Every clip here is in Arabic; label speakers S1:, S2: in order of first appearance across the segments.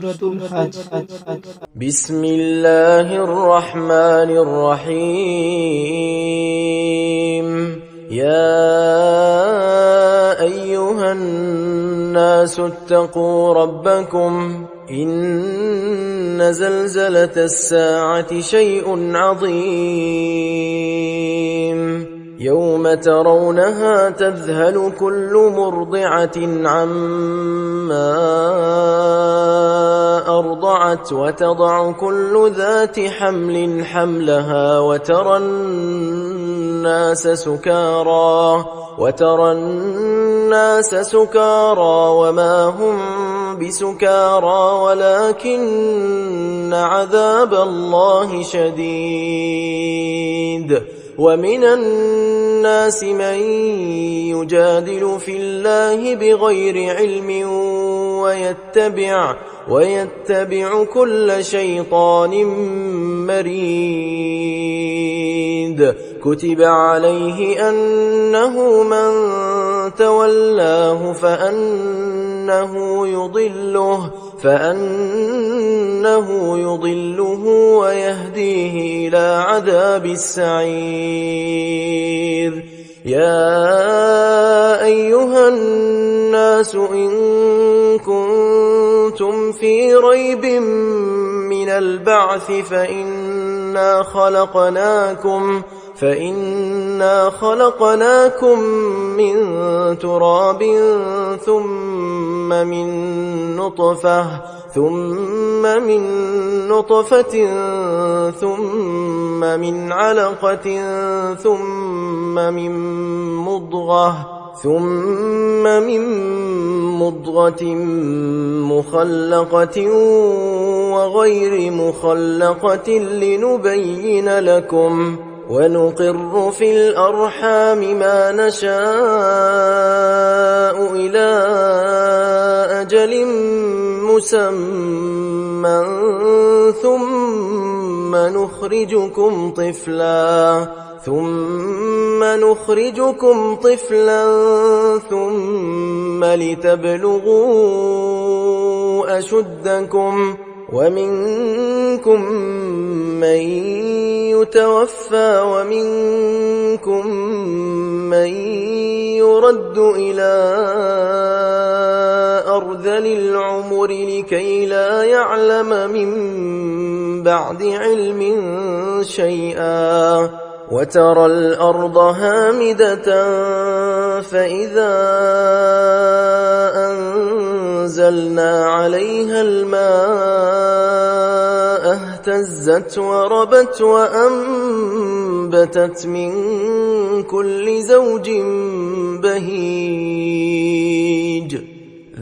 S1: الحج.
S2: بسم الله الرحمن الرحيم. يا أيها الناس اتقوا ربكم إن زلزلة الساعة شيء عظيم يوم ترونها تذهل كل مرضعة عما أرضعت وتضع كل ذات حمل حملها وترى الناس سكارى وما هم بسكارى ولكن عذاب الله شديد. ومن الناس من يجادل في الله بغير علم ويتبع كل شيطان مريد. كتب عليه أنه من تولاه فأنه يضله ويهديه إلى عذاب السعير. يا أيها الناس إن كنتم في ريب من البعث فإنا خلقناكم من تراب ثم من نطفة ثم من علقة ثم من مضغة مخلقة وغير مخلقة لنبين لكم ونقر في الأرحام ما نشاء إلى أجل مسمى ثم نخرجكم طفلا ثم لتبلغوا أشدكم ومنكم من يتوفى ومنكم من يرد إلى أرذل العمر لكي لا يعلم من بعد علم شيئا. وترى الأرض هامدة فإذا أنزلنا عليها الماء اهتزت وربت وأنبتت من كل زوج بهيج.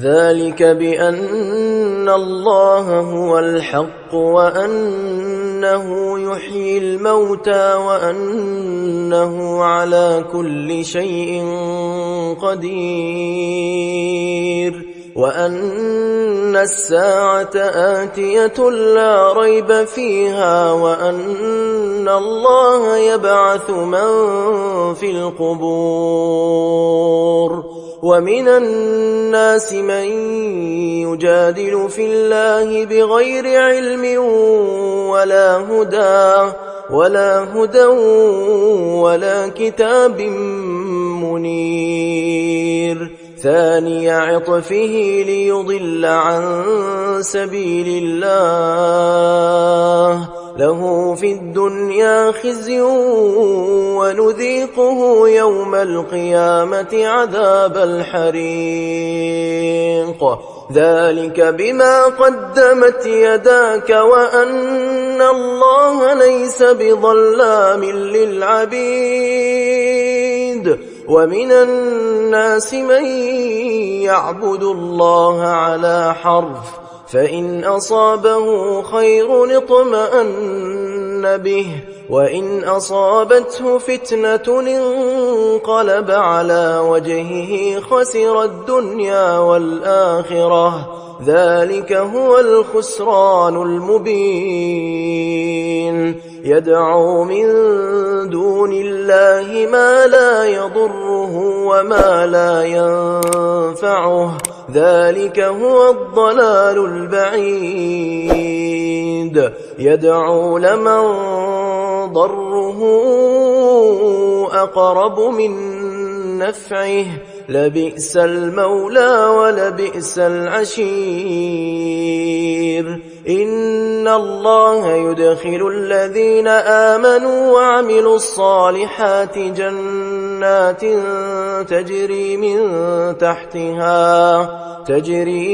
S2: ذلك بأن الله هو الحق وأنه يحيي الموتى وأنه على كل شيء قدير وأن الساعة آتية لا ريب فيها وأن الله يبعث من في القبور. ومن الناس من يجادل في الله بغير علم ولا هدى ولا كتاب منير. ثاني عطفه ليضل عن سبيل الله له في الدنيا خزي ونذيقه يوم القيامة عذاب الحريق. ذلك بما قدمت يداك وأن الله ليس بظلام للعبيد. ومن الناس من يعبد الله على حرف فإن أصابه خير اطمأن به وإن أصابته فتنة انقلب على وجهه خسر الدنيا والآخرة ذلك هو الخسران المبين يدعو من دون الله ما لا يضره وما لا ينفعه ذلك هو الضلال البعيد يدعو لمن ضره أقرب من نفعه لبئس المولى ولبئس العشير إن الله يدخل الذين آمنوا وعملوا الصالحات جنات تجري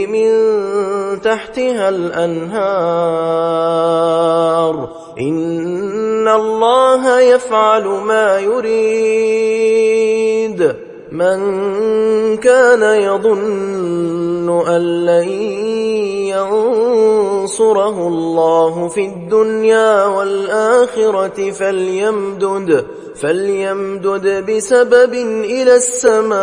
S2: من تحتها الأنهار إن الله يفعل ما يريد من كان يظن أن لن ينصره الله في الدنيا والآخرة فليمدد بسبب إلى السماء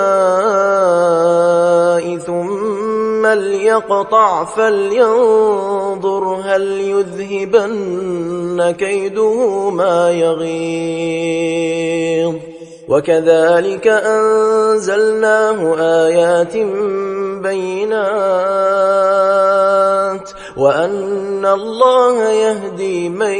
S2: ثم ليقطع فلينظر هل يذهبن كيده ما يغيظ وكذلك أنزلناه آيات بينات وأن الله يهدي من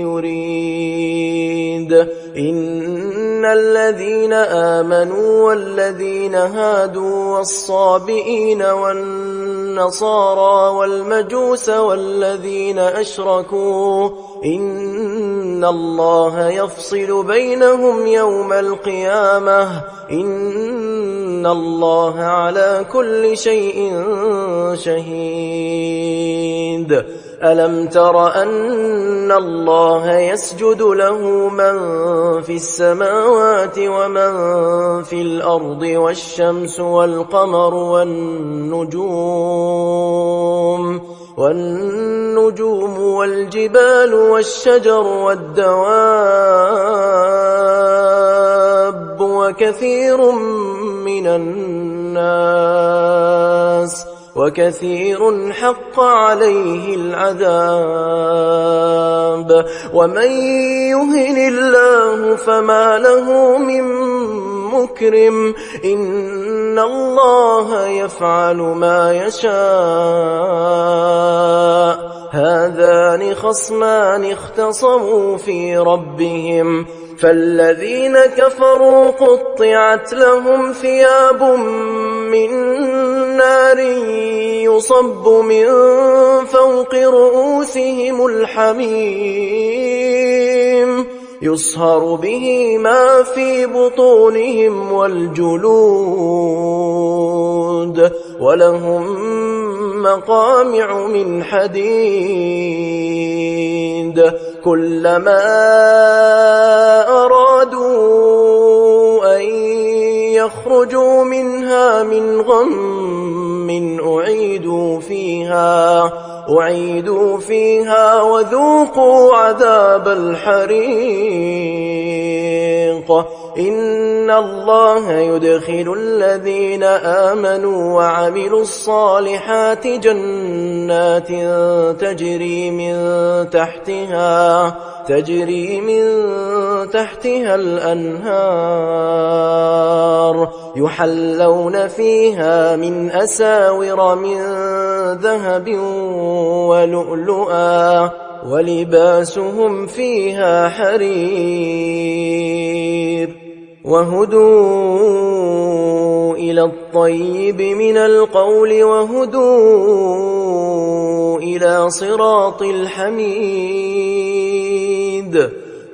S2: يريد إن الذين آمنوا والذين هادوا والصابئين والنصارى والمجوس والذين أشركوا إن الله يفصل بينهم يوم القيامة إن الله على كل شيء شهيد ألم تر أن الله يسجد له من في السماوات ومن في الأرض والشمس والقمر والنجوم والجبال والشجر والدواب وكثير حق عليه العذاب ومن يهن الله فما له من مكرم إن الله يفعل ما يشاء هذان خصمان اختصموا في ربهم فالذين كفروا قطعت لهم ثياب من نار يصب من فوق رؤوسهم الحميم يصهر به ما في بطونهم والجلود ولهم مقامع من حديد كلما أرادوا أن يخرجوا منها من غم أعيدوا فيها وذوقوا عذاب الحريق إن الله يدخل الذين آمنوا وعملوا الصالحات جنات تجري من تحتها الأنهار يحلون فيها من أساور من ذهب ولؤلؤا ولباسهم فيها حرير وهدوا إلى الطيب من القول وهدوا إلى صراط الحميد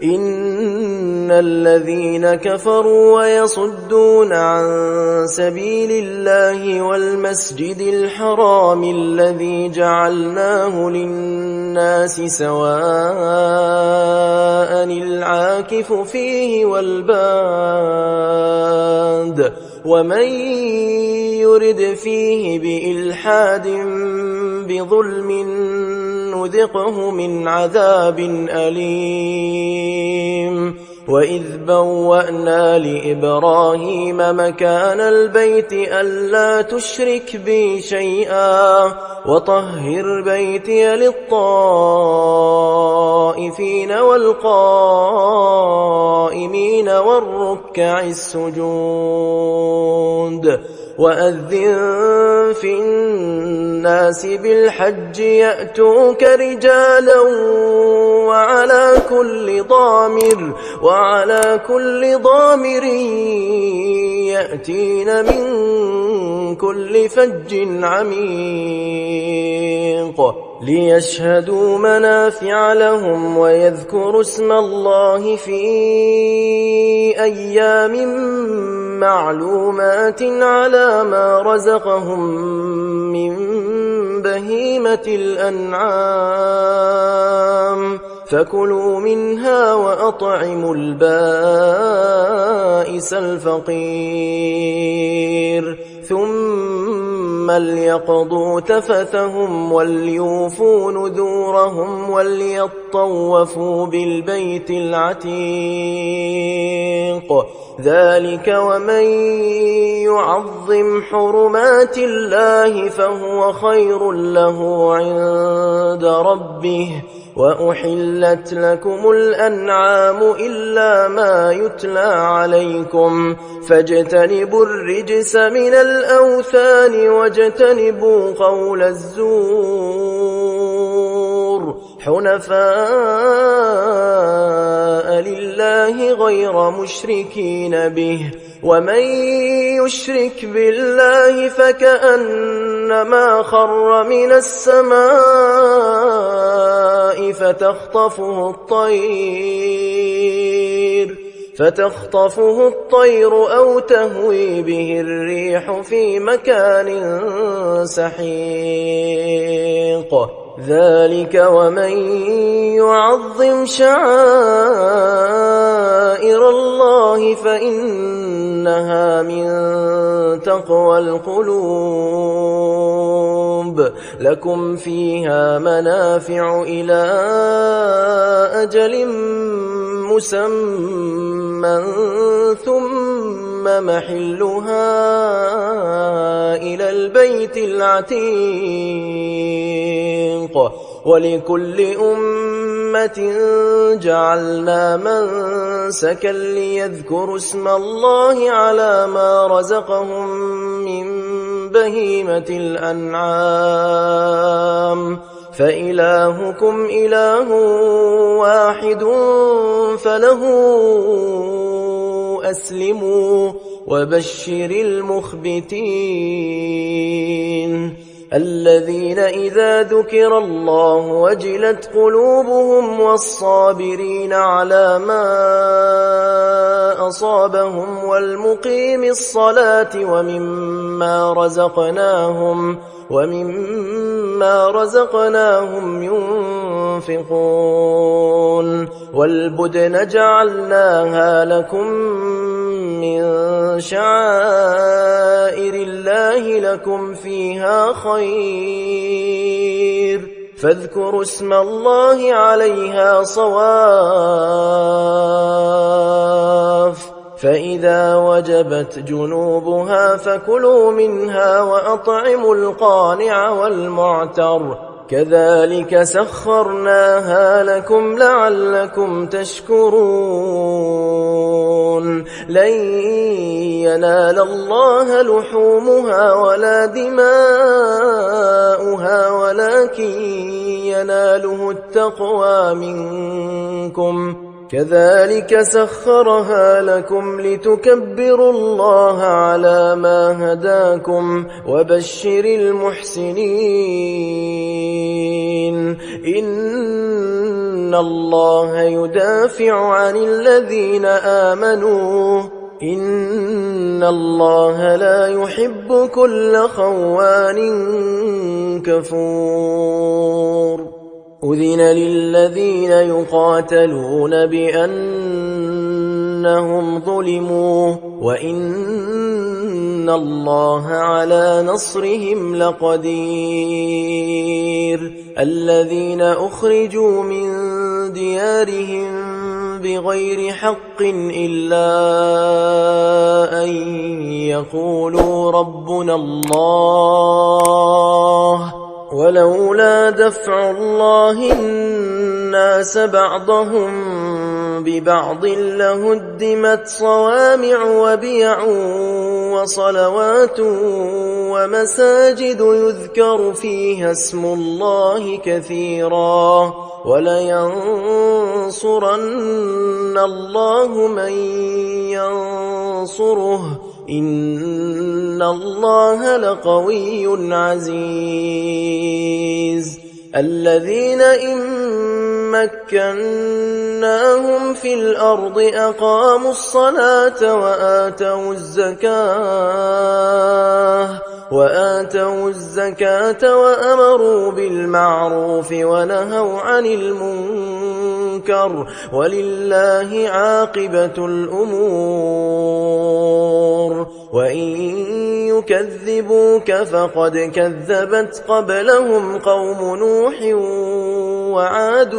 S2: إن الذين كفروا ويصدون عن سبيل الله والمسجد الحرام الذي جعلناه للناس سواء العاكف فيه والباد ومن يرد فيه بإلحاد بظلم نذقه من عذاب أليم وإذ بوأنا لإبراهيم مكان البيت ألا تشرك بي شيئا وطهر بيتي للطائفين والقائمين والركع السجود وأذن في الناس بالحج يأتوك رجالا وعلى كل ضامر يأتين من كل فج عميق ليشهدوا منافع لهم ويذكروا اسم الله في أيام معلومات على ما رزقهم من بهيمة الأنعام فكلوا منها وأطعموا البائس الفقير ثم ليقضوا تفثهم وليوفوا نذورهم وليطوفوا بالبيت العتيق ذلك ومن يعظم حرمات الله فهو خير له عند ربه وأحلت لكم الأنعام إلا ما يتلى عليكم فاجتنبوا الرجس من الأوثان واجتنبوا قول الزور حنفاء لله غير مشركين به ومن يشرك بالله فكأنما خر من السماء فتخطفه الطير أو تهوي به الريح في مكان سحيق ذلك ومن يعظم شعائر الله فإنها من تقوى القلوب لكم فيها منافع إلى أجل مسمى ثم محلها إلى البيت العتيق ولكل أمة جعلنا منسكا ليذكروا اسم الله على ما رزقهم من بهيمة الأنعام فإلهكم إله واحد فله أسلموا وبشر المخبتين الذين إذا ذكر الله وجلت قلوبهم والصابرين على ما أصابهم والمقيم الصلاة ومما رزقناهم ينفقون والبدن جعلناها لكم من شعائر الله لكم فيها خير فاذكروا اسم الله عليها صواف فإذا وجبت جنوبها فكلوا منها وأطعموا القانع والمعتر كذلك سخرناها لكم لعلكم تشكرون لن ينال الله لحومها ولا دماؤها ولكن يناله التقوى منكم كذلك سخرها لكم لتكبروا الله على ما هداكم وبشر المحسنين إن الله يدافع عن الذين آمنوا إن الله لا يحب كل خوان كفور أذن للذين يقاتلون بأنهم ظلموا وإن الله على نصرهم لقدير الذين أخرجوا من ديارهم بغير حق إلا أن يقولوا ربنا الله ولولا دفع الله الناس بعضهم ببعض لهدمت صوامع وبيع وصلوات ومساجد يذكر فيها اسم الله كثيرا ولينصرن الله من ينصره إن الله لقوي عزيز الذين إن مكناهم في الأرض أقاموا الصلاة وآتوا الزكاة وأمروا بالمعروف ونهوا عن المنكر ولله عاقبة الأمور وإن يكذبوك فقد كذبت قبلهم قوم نوح وعاد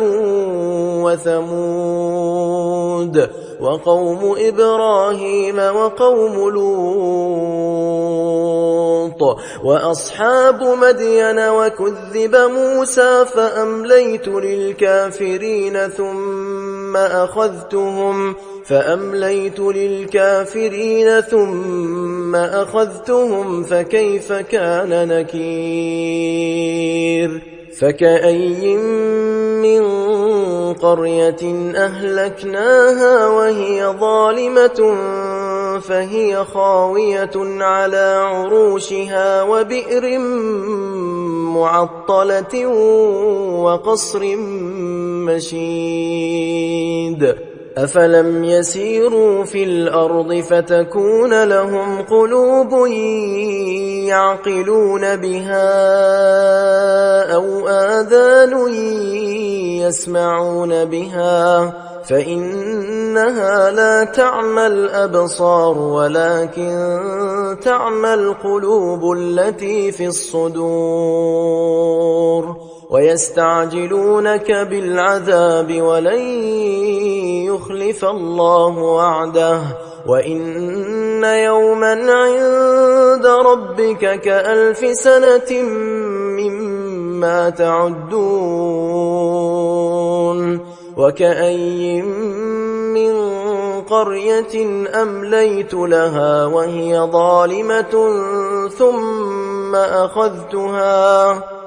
S2: وثمود وقوم إبراهيم وقوم لوط وأصحاب مدين وكذب موسى فأمليت للكافرين ثم أخذتهم فكيف كان نكير فكأي من قرية أهلكناها وهي ظالمة فهي خاوية على عروشها وبئر معطلة وقصر مشيد أفلم يسيروا في الأرض فتكون لهم قلوب يعقلون بها أو آذان يسمعون بها فإنها لا تعمى الأبصار ولكن تعمى القلوب التي في الصدور ويستعجلونك بالعذاب ولن يخلف الله وعده وإن يوما عند ربك كألف سنة مما تعدون وكأي من قرية أمليت لها وهي ظالمة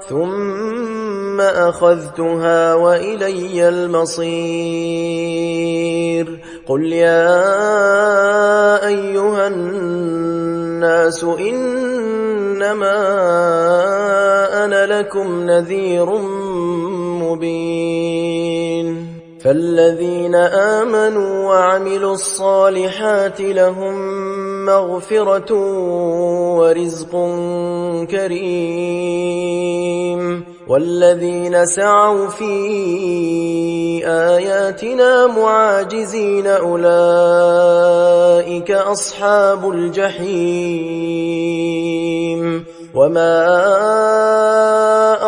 S2: ثم أخذتها وإلي المصير قل يا أيها الناس إنما أنا لكم نذير مبين فالذين آمنوا وعملوا الصالحات لهم مغفرة ورزق كريم والذين سعوا في آياتنا معاجزين أولئك أصحاب الجحيم وما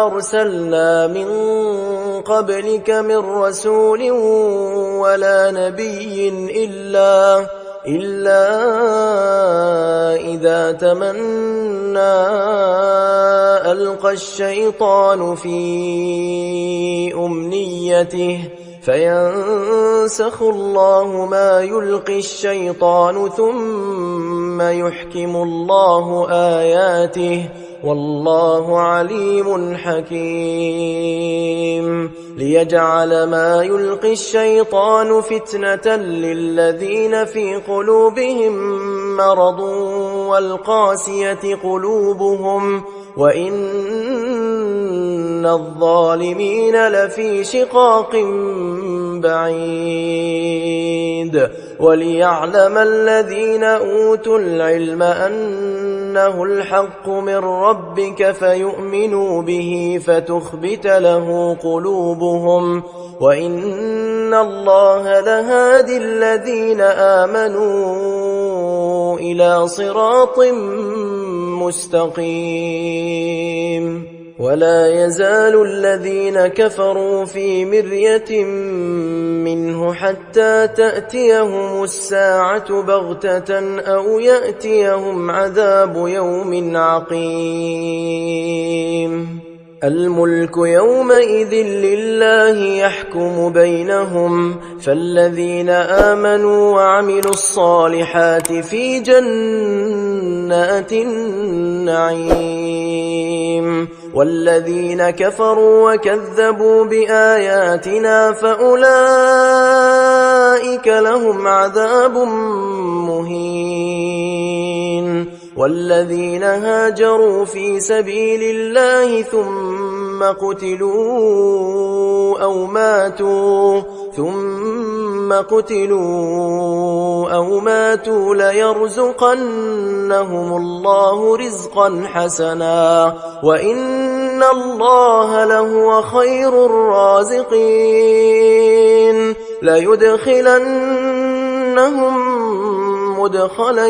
S2: أرسلنا من قبلك من رسول ولا نبي إلا إذا تمنى ألقى الشيطان في أمنيته فينسخ الله ما يلقي الشيطان ثم يحكم الله آياته والله عليم حكيم ليجعل ما يلقي الشيطان فتنة للذين في قلوبهم مرض والقاسية قلوبهم وإن الظالمين لفي شقاق بعيد وليعلم الذين أوتوا العلم أنه الحق من ربك فيؤمنوا به فتخبت له قلوبهم وإن الله لهادي الذين آمنوا إلى صراط مستقيم ولا يزال الذين كفروا في مرية منه حتى تأتيهم الساعة بغتة أو يأتيهم عذاب يوم عقيم. الملك يومئذ لله يحكم بينهم، فالذين آمنوا وعملوا الصالحات في جنات النعيم، والذين كفروا وكذبوا بآياتنا فأولئك لهم عذاب مهين. والذين هاجروا في سبيل الله ثم قتلوا أو ماتوا ليرزقنهم الله رزقا حسنا وإن الله لهو خير الرازقين. ليدخلنهم مدخلا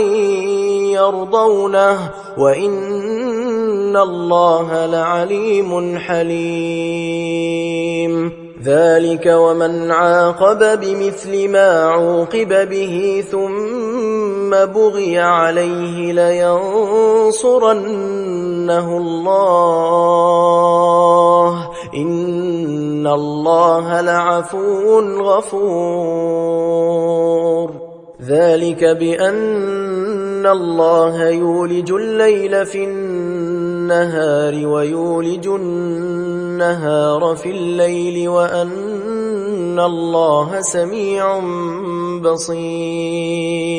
S2: يرضونه وإن الله لعليم حليم. ذلك ومن عاقب بمثل ما عوقب به ثم بغي عليه لينصرنه الله إن الله لعفو غفور. ذلك بأن الله يولج الليل في النهار ويولج النهار في الليل وأن الله سميع بصير.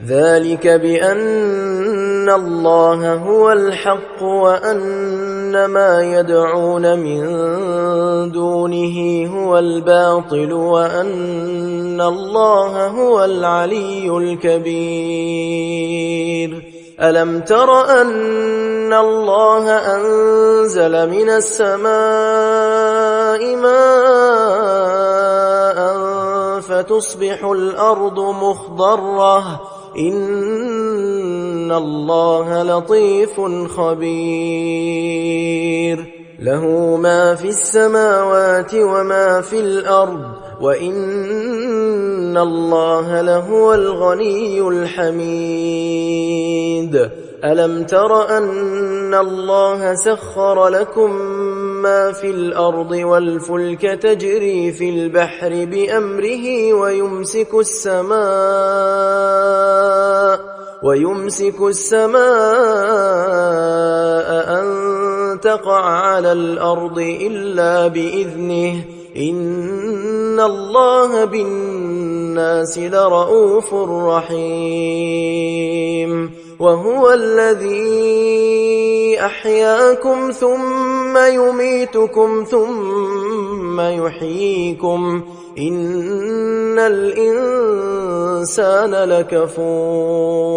S2: ذلك بأن الله هو الحق وأن ما يدعون من دونه هو الباطل وأن الله هو العلي الكبير. ألم تر أن الله أنزل من السماء ماء فتصبح الأرض مخضرة إن الله لطيف خبير. له ما في السماوات وما في الأرض وإن الله لهو الغني الحميد. ألم تر أن الله سخر لكم ما في الأرض والفلك تجري في البحر بأمره ويمسك السماء أن تقع على الأرض إلا بإذنه إن الله بالناس لرؤوف رحيم. وهو الذي أحياكم ثم يميتكم ثم يحييكم إن الإنسان لكفور.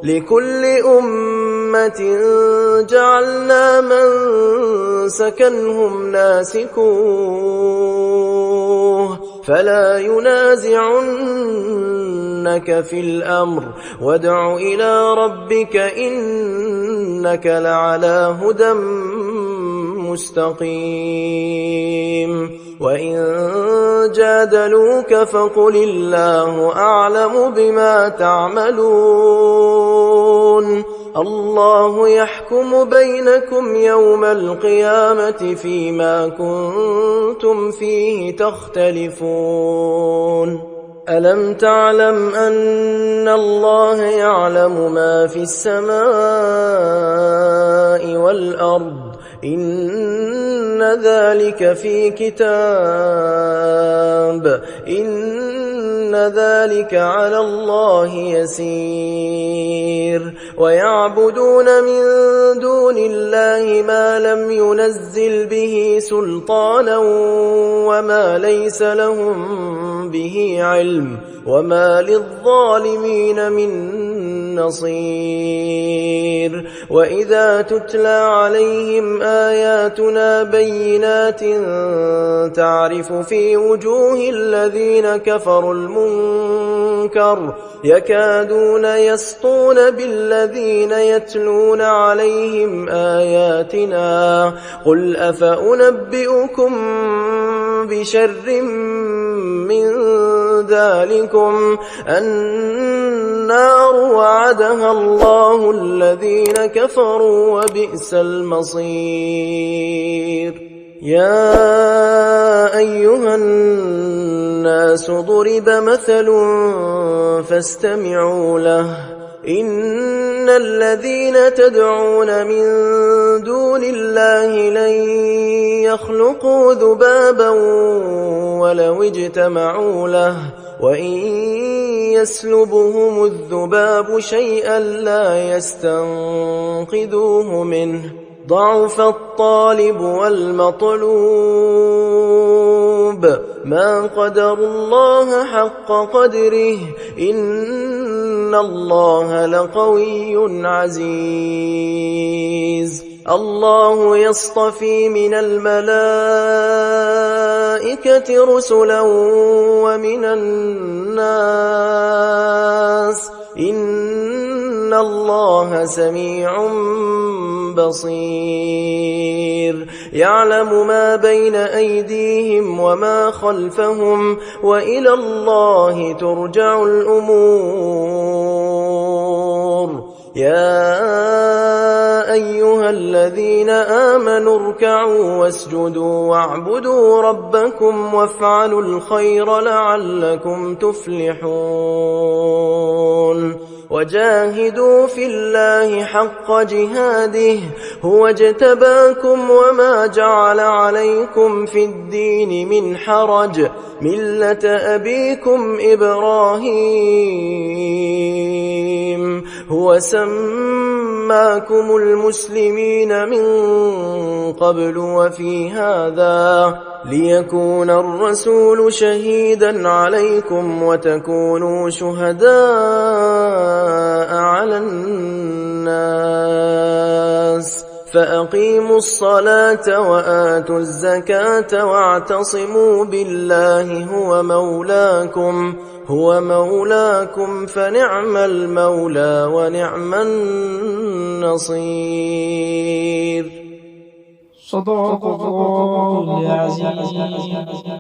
S2: لكل أمة جعلنا منسكنهم ناسكوه فلا ينازعنك في الأمر وادع إلى ربك إنك لعلى هدى مستقيم. وإن جادلوك فقل الله أعلم بما تعملون الله يحكم بينكم يوم القيامة فيما كنتم فيه تختلفون. ألم تعلم أن الله يعلم ما في السماء والأرض إن ذلك في كتاب إن ذلك على الله يسير. ويعبدون من دون الله ما لم ينزل به سلطانا وما ليس لهم به علم وما للظالمين من نصير وإذا تتلى عليهم آياتنا بينات تعرف في وجوه الذين كفروا المنكر يكادون يسطون بالذين يتلون عليهم آياتنا قل أفأنبئكم بشر من ذلكم النار وعدها الله الذين كفروا وبئس المصير يا أيها الناس ضرب مثل فاستمعوا له إن الذين تدعون من دون الله لن يخلقوا ذبابا ولو اجتمعوا له وإن يسلبهم الذباب شيئا لا يستنقذوه منه ضعف الطالب والمطلوب ما قدروا الله حق قدره إن الله لقوي عزيز الله يصطفي من الملائكة رسلا ومن الناس إن الله سميع بصير يعلم ما بين أيديهم وما خلفهم وإلى الله ترجع الأمور يا أيها الذين آمنوا اركعوا واسجدوا واعبدوا ربكم وافعلوا الخير لعلكم تفلحون وجاهدوا في الله حق جهاده هو اجتباكم وما جعل عليكم في الدين من حرج ملة أبيكم إبراهيم هو سماكم المسلمين من قبل وفي هذا ليكون الرسول شهيدا عليكم وتكونوا شهداء على الناس فأقيموا الصلاة وآتوا الزكاة واعتصموا بالله هو مولاكم فنعم المولى ونعم النصير
S1: صدق الله العظيم.